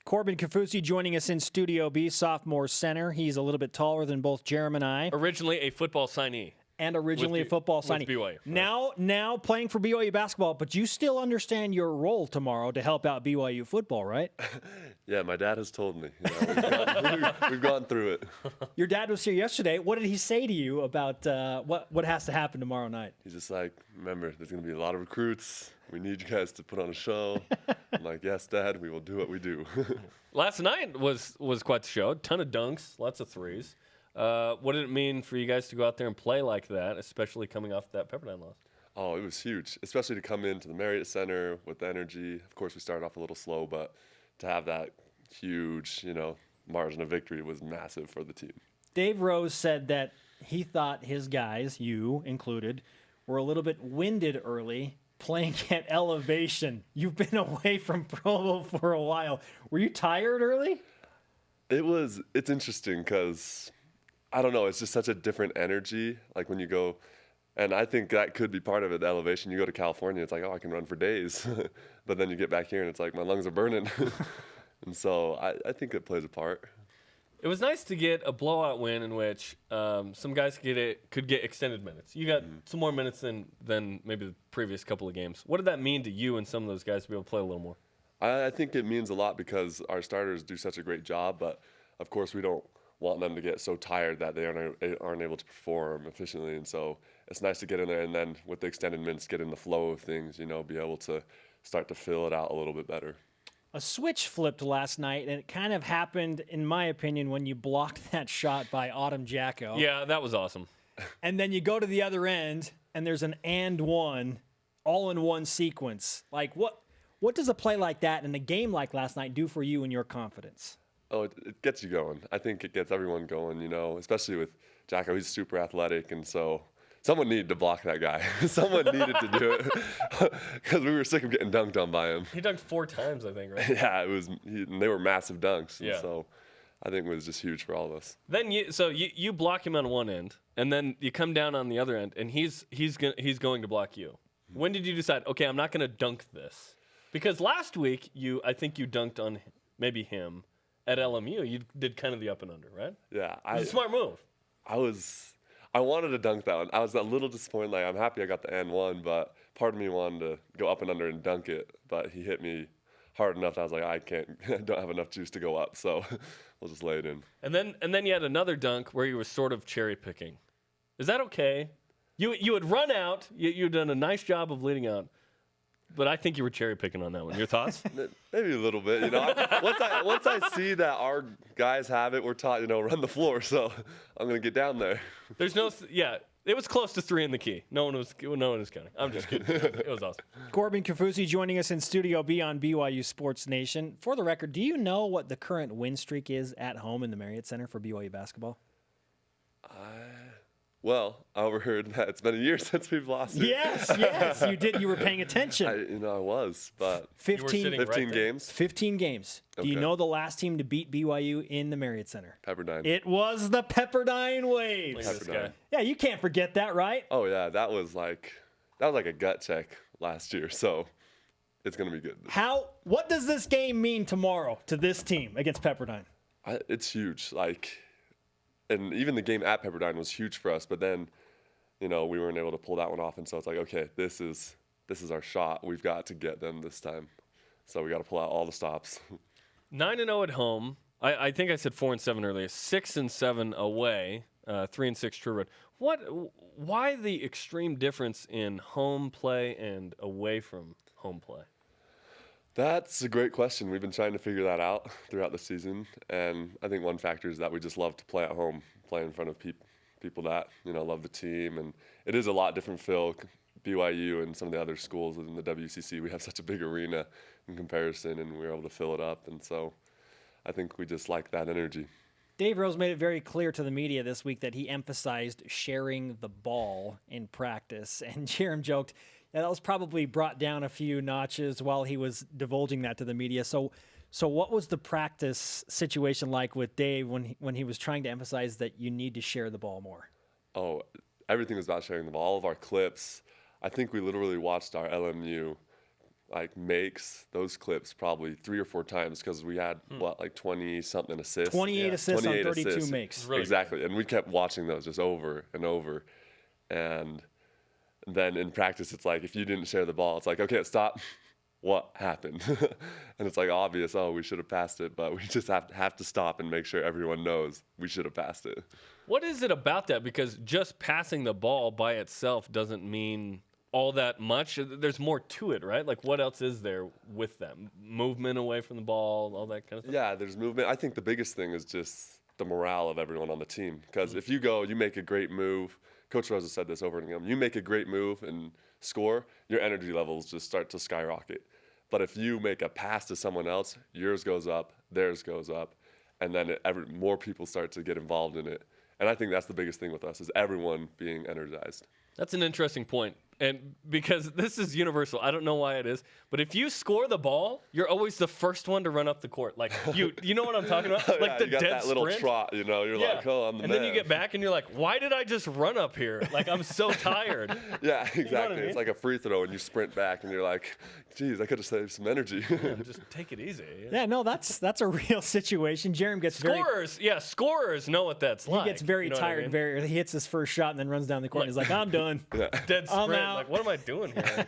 Corbin Kaufusi joining us in Studio B, sophomore center. He's a little bit taller than both Jerem and I. Originally a football signee. And originally a football signee. BYU, right? Now playing for BYU basketball, but you still understand your role tomorrow to help out BYU football, right? Yeah, my dad has told me. We've gone through it. Your dad was here yesterday. What did he say to you about what has to happen tomorrow night? He's just like, remember, there's going to be a lot of recruits. We need you guys to put on a show. I'm like, yes, Dad, we will do what we do. Last night was quite the show. Ton of dunks, lots of threes. What did it mean for you guys to go out there and play like that, especially coming off that Pepperdine loss? Oh, it was huge, especially to come into the Marriott Center with the energy. Of course, we started off a little slow, but to have that huge, margin of victory was massive for the team. Dave Rose said that he thought his guys, you included, were a little bit winded early, playing at elevation. You've been away from Provo for a while. Were you tired early? It's interesting because, I don't know, it's just such a different energy. Like when you go, and I think that could be part of it, the elevation. You go to California, it's like, oh, I can run for days. But then you get back here and it's like, my lungs are burning. And so I think it plays a part. It was nice to get a blowout win in which some guys could get extended minutes. You got some more minutes than maybe the previous couple of games. What did that mean to you and some of those guys to be able to play a little more? I think it means a lot because our starters do such a great job, but of course we don't want them to get so tired that they aren't able to perform efficiently. And so it's nice to get in there and then with the extended minutes get in the flow of things, be able to start to fill it out a little bit better. A switch flipped last night, and it kind of happened, in my opinion, when you blocked that shot by Autumn Jacko. Yeah, that was awesome. And then you go to the other end, and there's an and one, all in one sequence. Like, what does a play like that and a game like last night do for you and your confidence? Oh, it gets you going. I think it gets everyone going, especially with Jacko. He's super athletic, and so someone needed to block that guy. Someone needed to do it because we were sick of getting dunked on by him. He dunked 4 times, I think, right? Yeah, and they were massive dunks. Yeah. And so I think it was just huge for all of us. Then you block him on one end, and then you come down on the other end, and he's going to block you. When did you decide, okay, I'm not going to dunk this? Because last week I think you dunked on maybe him at LMU. You did kind of the up and under, right? Yeah, it was a smart move. I wanted to dunk that one. I was a little disappointed. Like, I'm happy I got the and one, but part of me wanted to go up and under and dunk it. But he hit me hard enough that I was like, I don't have enough juice to go up, so we'll just lay it in. And then you had another dunk where you were sort of cherry picking. Is that okay? You had run out. You'd done a nice job of leading out. But I think you were cherry picking on that one. Your thoughts? Maybe a little bit. Once I see that our guys have it, we're taught, run the floor. So I'm gonna get down there. There's no, it was close to 3 in the key. No one was counting. I'm just kidding. It was awesome. Corbin Kaufusi joining us in Studio B on BYU Sports Nation. For the record, do you know what the current win streak is at home in the Marriott Center for BYU basketball? Well, I overheard that it's been a year since we've lost it. Yes, you did. You were paying attention. I was, but 15 games. 15 games. Okay. Do you know the last team to beat BYU in the Marriott Center? Pepperdine. It was the Pepperdine Waves. Look at this guy. Yeah, you can't forget that, right? Oh yeah, that was like a gut check last year. So it's gonna be good. What does this game mean tomorrow to this team against Pepperdine? It's huge. And even the game at Pepperdine was huge for us, but then, we weren't able to pull that one off, and so it's like, okay, this is our shot. We've got to get them this time, so we got to pull out all the stops. 9-0 at home. I think I said 4-7 earlier. 6-7 away. 3-6 true road. Why the extreme difference in home play and away from home play? That's a great question. We've been trying to figure that out throughout the season, and I think one factor is that we just love to play at home, play in front of people that love the team, and it is a lot different feel. BYU and some of the other schools in the WCC, we have such a big arena in comparison, and we're able to fill it up, and so I think we just like that energy. Dave Rose made it very clear to the media this week that he emphasized sharing the ball in practice, and Jerem joked, that was probably brought down a few notches while he was divulging that to the media. So what was the practice situation like with Dave when he was trying to emphasize that you need to share the ball more? Oh, everything was about sharing the ball. All of our clips. I think we literally watched our LMU like makes those clips probably 3 or 4 times because we had like 20-something assists. 28 assists on 28 32 assists. makes. Really Exactly, and we kept watching those just over and over, and then in practice it's like if you didn't share the ball, it's like, okay, stop. What happened? And it's like obvious. Oh, we should have passed it, but we just have to stop and make sure everyone knows we should have passed it. What is it about that? Because just passing the ball by itself doesn't mean all that much. There's more to it, right? Like, what else is there with that? Movement away from the ball, all that kind of stuff? Yeah, there's movement. I think the biggest thing is just the morale of everyone on the team. Because if you go, you make a great move. Coach Rose has said this over and again. You make a great move and score, your energy levels just start to skyrocket. But if you make a pass to someone else, yours goes up, theirs goes up, and then more people start to get involved in it. And I think that's the biggest thing with us is everyone being energized. That's an interesting point. And because this is universal, I don't know why it is, but if you score the ball, you're always the first one to run up the court. Like you know what I'm talking about? Like Yeah, the you got dead that little sprint. trot, you know, you're like, oh, I'm the and man. then you get back and you're like, why did I just run up here? Like I'm so tired. Yeah, exactly. I mean? It's like a free throw and you sprint back and you're like, geez, I could have saved some energy. Just take it easy. Yeah, no, that's a real situation. Jerem gets Scorers know what that's like. He gets very You know what I tired. mean? He hits his first shot and then runs down the court. And he's like, I'm done. Dead I'm sprint. out. Like, what am I doing here?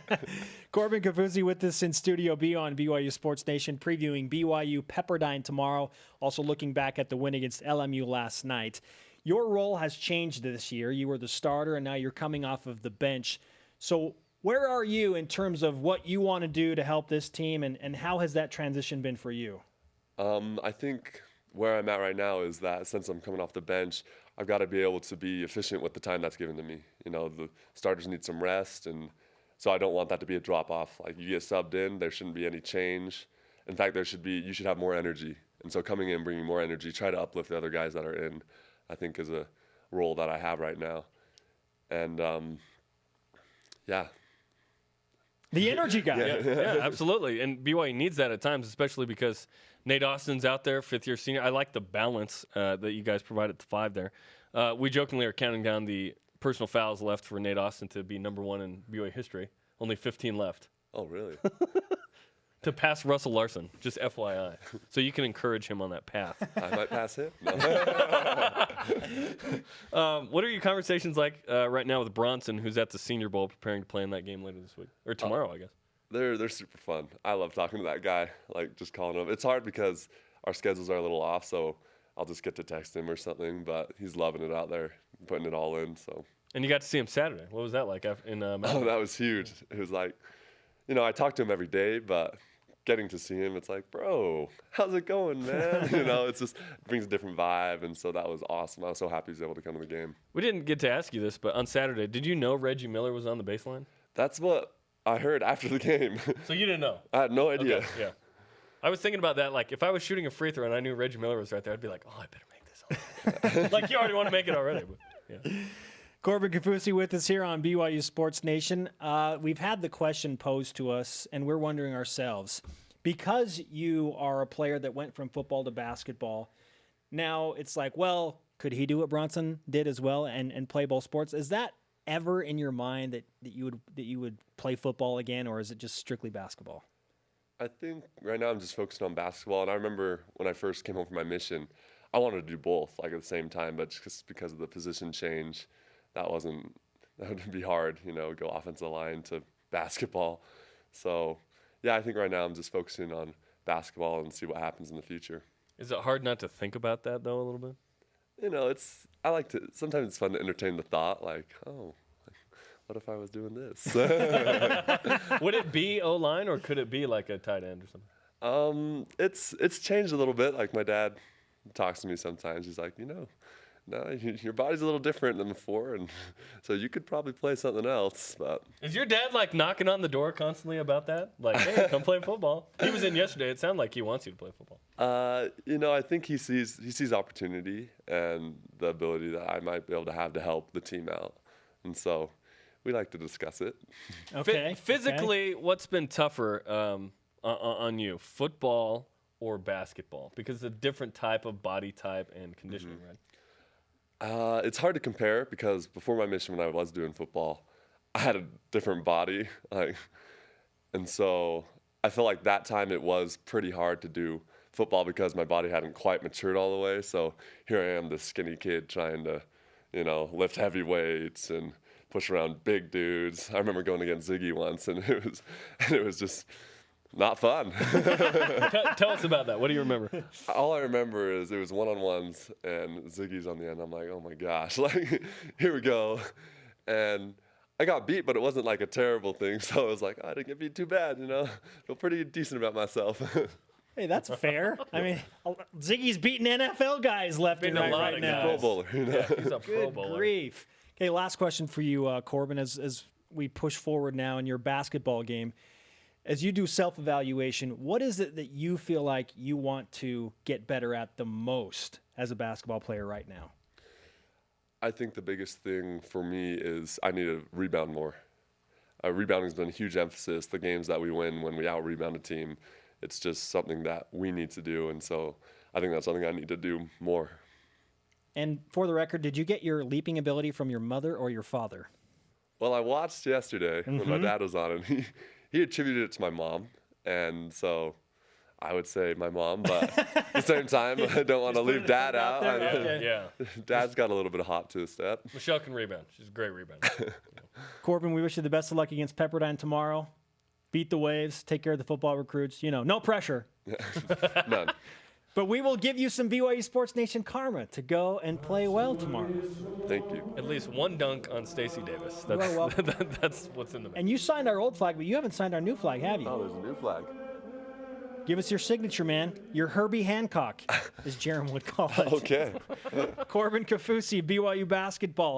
Corbin Kaufusi with us in Studio B on BYU Sports Nation, previewing BYU Pepperdine tomorrow. Also looking back at the win against LMU last night. Your role has changed this year. You were the starter, and now you're coming off of the bench. So where are you in terms of what you want to do to help this team, and how has that transition been for you? I think where I'm at right now is that since I'm coming off the bench, I've got to be able to be efficient with the time that's given to me. You know, the starters need some rest, and so I don't want that to be a drop-off. Like, you get subbed in, there shouldn't be any change. In fact, you should have more energy. And so coming in, bringing more energy, try to uplift the other guys that are in, I think is a role that I have right now. And, yeah. The energy guy. Yeah, absolutely. And BYU needs that at times, especially because Nate Austin's out there, fifth-year senior. I like the balance that you guys provide at the 5 there. We jokingly are counting down the personal fouls left for Nate Austin to be number 1 in BYU history. Only 15 left. Oh, really? To pass Russell Larson, just FYI. So you can encourage him on that path. I might pass him. No. What are your conversations like right now with Bronson, who's at the Senior Bowl preparing to play in that game later this week? Or tomorrow, I guess. They're super fun. I love talking to that guy, like just calling him. It's hard because our schedules are a little off, so I'll just get to text him or something, but he's loving it out there, putting it all in. So. And you got to see him Saturday. What was that like in Mountain? Oh, that was huge. It was like, you know, I talk to him every day, but getting to see him, it's like, bro, how's it going, man? You know, it brings a different vibe, and so that was awesome. I was so happy he was able to come to the game. We didn't get to ask you this, but on Saturday, did you know Reggie Miller was on the baseline? That's what I heard after the game. So you didn't know? I had no idea. Okay, yeah. I was thinking about that. Like, if I was shooting a free throw and I knew Reggie Miller was right there, I'd be like, oh, I better make this. Like, you already want to make it already. But, yeah. Corbin Kaufusi with us here on BYU Sports Nation. We've had the question posed to us, and we're wondering ourselves, because you are a player that went from football to basketball, now it's like, well, could he do what Bronson did as well and play both sports? Is that ever in your mind that you would play football again, or is it just strictly basketball? I think right now I'm just focusing on basketball, and I remember when I first came home from my mission, I wanted to do both, like at the same time, but just because of the position change, that would be hard, you know, go offensive line to basketball. So, yeah, I think right now I'm just focusing on basketball and see what happens in the future. Is it hard not to think about that, though, a little bit? You know, sometimes it's fun to entertain the thought, like, oh, what if I was doing this? Would it be O-line, or could it be like a tight end or something? It's changed a little bit. Like, my dad talks to me sometimes. He's like, you know, no, your body's a little different than before, and so you could probably play something else. But is your dad like knocking on the door constantly about that? Like, hey, come play football. He was in yesterday. It sounded like he wants you to play football. You know, I think he sees opportunity and the ability that I might be able to have to help the team out, and so we like to discuss it. Okay. Physically, what's been tougher on you, football or basketball? Because it's a different type of body type and conditioning, right? It's hard to compare because before my mission, when I was doing football, I had a different body. Like, And so I felt like that time it was pretty hard to do football because my body hadn't quite matured all the way. So here I am, this skinny kid trying to, lift heavy weights and push around big dudes. I remember going against Ziggy once, and it was just not fun. Tell us about that. What do you remember? All I remember is it was one-on-ones, and Ziggy's on the end. I'm like, oh my gosh, like, here we go. And I got beat, but it wasn't like a terrible thing. So I was like, oh, I didn't get beat too bad, Feel pretty decent about myself. Hey, that's fair. I mean, Ziggy's beating NFL guys left and Beating a right lot right of now. Pro bowler, Yeah, he's a pro Good bowler. grief. Okay, last question for you, Corbin, as we push forward now in your basketball game. As you do self-evaluation, what is it that you feel like you want to get better at the most as a basketball player right now? I think the biggest thing for me is I need to rebound more. Rebounding's been a huge emphasis. The games that we win when we out-rebound a team, it's just something that we need to do. And so I think that's something I need to do more. And for the record, did you get your leaping ability from your mother or your father? Well, I watched yesterday when my dad was on, and he attributed it to my mom. And so I would say my mom, but at the same time, I don't want to leave Dad out. Yeah. Dad's got a little bit of hop to his step. Michelle can rebound. She's a great rebounder. Corbin, we wish you the best of luck against Pepperdine tomorrow. Beat the Waves, take care of the football recruits. No pressure. None. But we will give you some BYU Sports Nation karma to go and play well tomorrow. Thank you. At least one dunk on Stacey Davis. You are That's, welcome. that's what's in the mix. And you signed our old flag, but you haven't signed our new flag, have you? Oh, there's a new flag. Give us your signature, man. Your Herbie Hancock, as Jerem would call it. Okay. Corbin Kaufusi, BYU basketball.